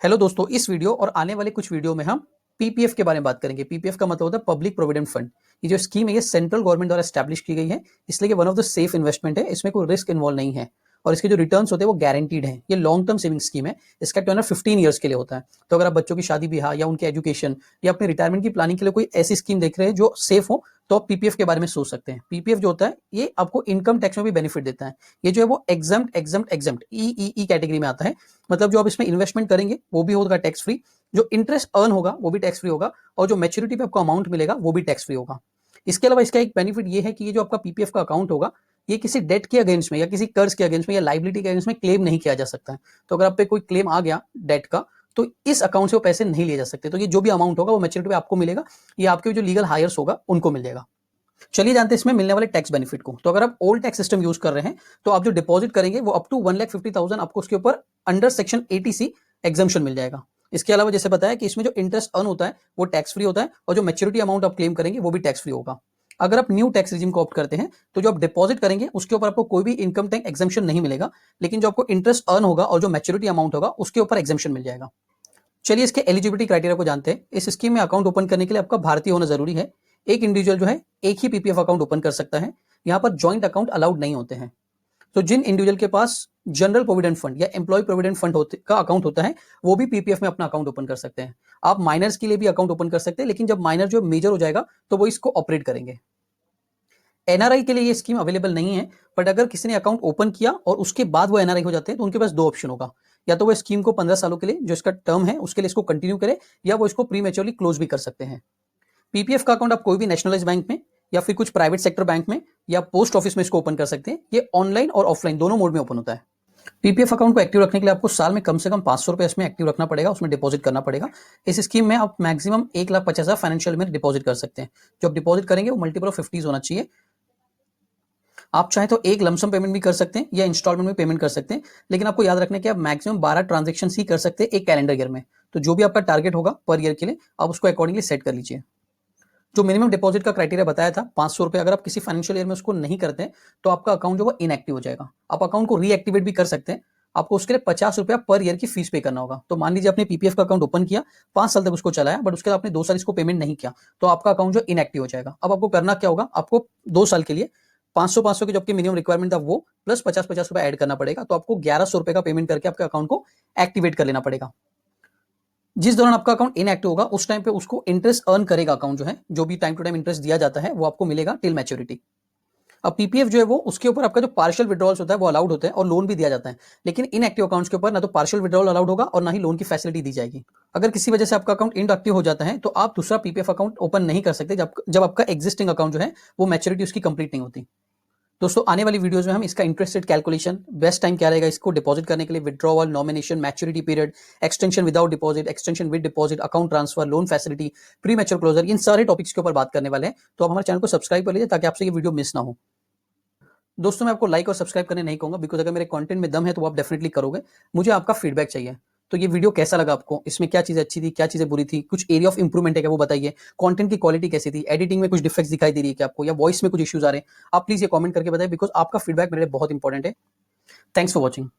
Hello दोस्तों, इस video और आने वाले कुछ वीडियो में हम पीपीएफ के बारे में बात करेंगे। पीपीएफ का मतलब होता है पब्लिक प्रोविडेंट फंड। ये जो स्कीम है ये सेंट्रल गवर्नमेंट द्वारा एस्टैब्लिश की गई है, इसलिए one of the safe investment है। इसमें कोई रिस्क इन्वॉल्व नहीं है और इसके जो रिटर्न्स होते हैं वो गारंटीड है। ये लॉन्ग टर्म सेविंग स्कीम है। इसका टर्नर 15 ईयर्स के लिए होता है। तो अगर आप बच्चों की शादी ब्याह या उनके एजुकेशन या अपने रिटायरमेंट की प्लानिंग के लिए कोई ऐसी स्कीम देख रहे हैं जो सेफ हो, तो आप पीपीएफ के बारे में सोच सकते हैं। पीपीएफ जो होता है ये आपको इनकम टैक्स में भी बेनिफिट देता है। ये जो है वो एग्जम्प्ट ई कैटेगरी में आता है। मतलब जो आप इसमें इन्वेस्टमेंट करेंगे वो भी होगा टैक्स फ्री, जो इंटरेस्ट अर्न होगा वो भी टैक्स फ्री होगा, और जो मैच्योरिटी पे आपको अमाउंट मिलेगा वो भी टैक्स फ्री होगा। इसके अलावा इसका एक बेनिफिट ये है कि ये जो आपका पीपीएफ का अकाउंट होगा ये किसी डेट के अगेंस्ट में या किसी कर्ज के अगेंस्ट में या लाइबिलिटी के अगेंस्ट में क्लेम नहीं किया जा सकता है। तो अगर आप पे कोई क्लेम आ गया डेट का, तो इस अकाउंट से वो पैसे नहीं लिए जा सकते। तो ये जो भी अमाउंट होगा वो मैच्योरिटी पे आपको मिलेगा, ये आपके जो लीगल हायर्स होगा उनको मिल जाएगा। चलिए जानते हैं इसमें मिलने वाले टैक्स बेनिफिट को। तो अगर आप ओल्ड टैक्स सिस्टम यूज कर रहे हैं तो आप जो डिपॉजिट करेंगे वो अप टू 1,50,000 आपको उसके ऊपर अंडर सेक्शन 80C एग्जम्पशन मिल जाएगा। इसके अलावा जैसे बताया कि इसमें जो इंटरेस्ट अर्न होता है वो टैक्स फ्री होता है, और जो मैच्योरिटी अमाउंट आप क्लेम करेंगे वो भी टैक्स फ्री होगा। अगर आप न्यू टैक्स रिजिम को ऑप्ट करते हैं तो जो आप डिपॉजिट करेंगे उसके ऊपर आपको कोई भी इनकम टैक्स एग्जम्पशन नहीं मिलेगा, लेकिन जो आपको इंटरेस्ट अर्न होगा और जो मैच्योरिटी अमाउंट होगा उसके ऊपर एग्जम्पशन मिल जाएगा। चलिए इसके एलिजिबिलिटी क्राइटेरिया को जानते हैं। इस स्कीम में अकाउंट ओपन करने के लिए आपका भारतीय होना जरूरी है। एक इंडिविजुअल जो है एक ही पीपीएफ अकाउंट ओपन कर सकता है। यहाँ पर ज्वाइंट अकाउंट अलाउड नहीं होते हैं। तो जिन इंडिविजुअल के पास जनरल प्रोविडेंट फंड या एम्प्लॉय प्रोविडेंट फंड का अकाउंट होता है वो भी पीपीएफ में अपना अकाउंट ओपन कर सकते हैं। आप माइनर्स के लिए भी अकाउंट ओपन कर सकते हैं, लेकिन जब माइनर जो मेजर हो जाएगा तो वो इसको ऑपरेट करेंगे। एनआरआई के लिए ये स्कीम अवेलेबल नहीं है, बट अगर किसी ने अकाउंट ओपन किया और उसके बाद वो एनआरआई हो जाते हैं तो उनके पास दो ऑप्शन होगा। या तो वो स्कीम को 15 सालों के लिए जो इसका टर्म है उसके लिए इसको कंटिन्यू करे, या वो इसको प्रीमेच्योरली क्लोज भी कर सकते हैं। पीपीएफ का अकाउंट आप कोई भी नेशनलाइज बैंक में या फिर कुछ प्राइवेट सेक्टर बैंक में या पोस्ट ऑफिस में इसको ओपन कर सकते हैं। ये ऑनलाइन और ऑफलाइन दोनों मोड में ओपन होता है। पीपीएफ अकाउंट को एक्टिव रखने के लिए आपको साल में कम से कम 500 रुपए इसमें एक्टिव रखना पड़ेगा, उसमें डिपॉजिट करना पड़ेगा। इस स्कीम में आप मैक्सिमम 1,50,000 फाइनेंशियल में डिपॉजिट कर सकते हैं। जो आप डिपॉजिट करेंगे वो मल्टीपल ऑफ 50 होना चाहिए। आप चाहे तो एक लमसम पेमेंट भी कर सकते हैं या इंस्टॉलमेंट में पेमेंट कर सकते हैं, लेकिन आपको याद रखना है कि आप मैक्सिमम 12 ट्रांजेक्शन ही कर सकते हैं एक कैलेंडर ईयर में। तो जो भी आपका टारगेट होगा पर ईयर के लिए आप उसको अकॉर्डिंगली सेट कर लीजिए। जो मिनिमम डिपॉजिट का क्राइटेरिया बताया था 500 रुपए, अगर आप किसी फाइनेंशियल ईयर में उसको नहीं करते हैं तो आपका अकाउंट जो है इनएक्टिव हो जाएगा। आप अकाउंट को रीएक्टिवेट भी कर सकते हैं। आपको उसके लिए 50 रुपया पर ईयर की फीस पे करना होगा। तो मान लीजिए आपने पीपीएफ का अकाउंट ओपन किया, 5 साल तक उसको चलाया, बट उसके बाद आपने 2 साल इसको पेमेंट नहीं किया, तो आपका अकाउंट जो इनएक्टिव हो जाएगा। अब आपको करना क्या होगा, आपको 2 साल के लिए 500 की जो आपकी मिनिमम रिक्वायरमेंट था वो प्लस 50 रुपए ऐड करना पड़ेगा। तो आपको 1100 रुपए का पेमेंट करके आपके अकाउंट को एक्टिवेट कर लेना पड़ेगा। जिस दौरान आपका अकाउंट इनएक्टिव होगा उस टाइम पे उसको इंटरेस्ट अर्न करेगा अकाउंट, जो है जो भी टाइम टू टाइम इंटरेस्ट दिया जाता है वो आपको मिलेगा टिल मैच्योरिटी। अब पीपीएफ जो है वो उसके ऊपर आपका जो पार्शियल विड्रॉल्स होता है वो अलाउड होते हैं और लोन भी दिया जाता है, लेकिन इनएक्टिव अकाउंट्स के ऊपर ना तो पार्शियल विड्रॉल अलाउड होगा और ना ही लोन की फैसिलिटी दी जाएगी। अगर किसी वजह से आपका अकाउंट इनएक्टिव हो जाता है तो आप दूसरा पीपीएफ अकाउंट ओपन नहीं कर सकते जब आपका एग्जिस्टिंग अकाउंट जो है वो मैच्योरिटी उसकी कंप्लीट नहीं होती। दोस्तों आने वाली वीडियोस में हम इसका interest rate calculation, best time क्या रहेगा इसको डिपॉजिट करने के लिए, withdrawal, nomination, maturity period, extension without deposit, extension with deposit, account transfer, loan facility, premature closure, इन सारे टॉपिक्स के ऊपर बात करने वाले हैं। तो आप हमारे चैनल को सब्सक्राइब कर लीजिए ताकि आपसे ये वीडियो मिस ना हो। दोस्तों मैं आपको लाइक और सब्सक्राइब करने नहीं कहूंगा, बिकॉज अगर मेरे कंटेंट में दम है तो वो आप डेफिनेटली करोगे। मुझे आपका फीडबैक चाहिए। तो ये वीडियो कैसा लगा आपको, इसमें क्या चीजें अच्छी थी, क्या चीजें बुरी थी, कुछ एरिया ऑफ इंप्रूवमेंट है क्या वो बताइए। कंटेंट की क्वालिटी कैसी थी, एडिटिंग में कुछ डिफेक्ट्स दिखाई दे रही है क्या आपको, या वॉइस में कुछ इश्यूज आ रहे हैं, आप प्लीज ये कमेंट करके बताइए, बिकॉज आपका फीडबैक मेरे लिए बहुत इंपॉर्टेंट है। Thanks for watching.